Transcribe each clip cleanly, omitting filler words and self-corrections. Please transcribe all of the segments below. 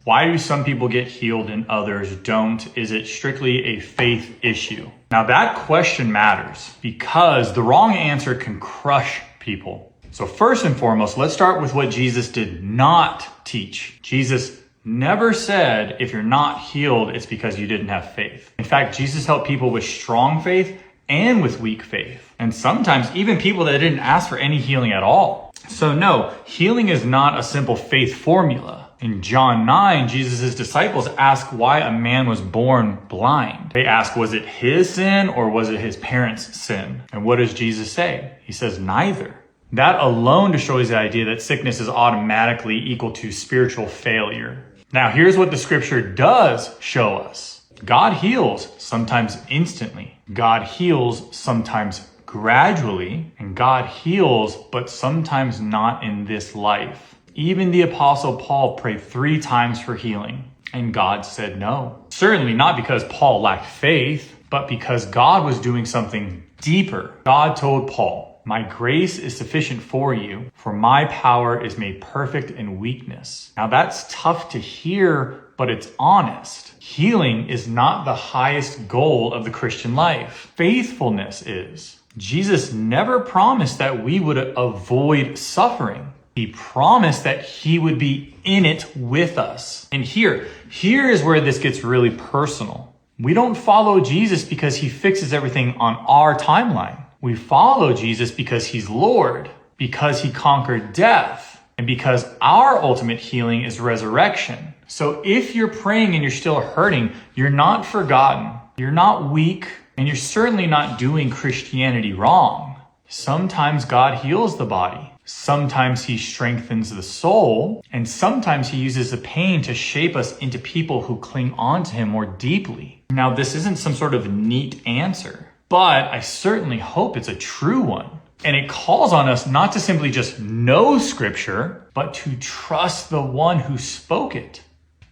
Why do some people get healed and others don't? Is it strictly a faith issue? Now that question matters because the wrong answer can crush people. So first and foremost, let's start with what Jesus did not teach. Jesus never said if you're not healed, it's because you didn't have faith. In fact, Jesus helped people with strong faith and with weak faith. And sometimes even people that didn't ask for any healing at all. So no, healing is not a simple faith formula. In John 9, Jesus' disciples ask why a man was born blind. They ask, was it his sin or was it his parents' sin? And what does Jesus say? He says neither. That alone destroys the idea that sickness is automatically equal to spiritual failure. Now, here's what the scripture does show us. God heals sometimes instantly. God heals sometimes gradually. And God heals, but sometimes not in this life. Even the Apostle Paul prayed 3 times for healing, and God said no. Certainly not because Paul lacked faith, but because God was doing something deeper. God told Paul, "My grace is sufficient for you, for my power is made perfect in weakness." Now that's tough to hear, but it's honest. Healing is not the highest goal of the Christian life. Faithfulness is. Jesus never promised that we would avoid suffering. He promised that he would be in it with us. And here is where this gets really personal. We don't follow Jesus because he fixes everything on our timeline. We follow Jesus because he's Lord, because he conquered death, and because our ultimate healing is resurrection. So if you're praying and you're still hurting, you're not forgotten, you're not weak, and you're certainly not doing Christianity wrong. Sometimes God heals the body. Sometimes he strengthens the soul, and sometimes he uses the pain to shape us into people who cling on to him more deeply. Now, this isn't some sort of neat answer, but I certainly hope it's a true one. And it calls on us not to simply just know scripture, but to trust the one who spoke it.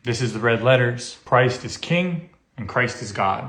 This is the Red Letters. Christ is King and Christ is God.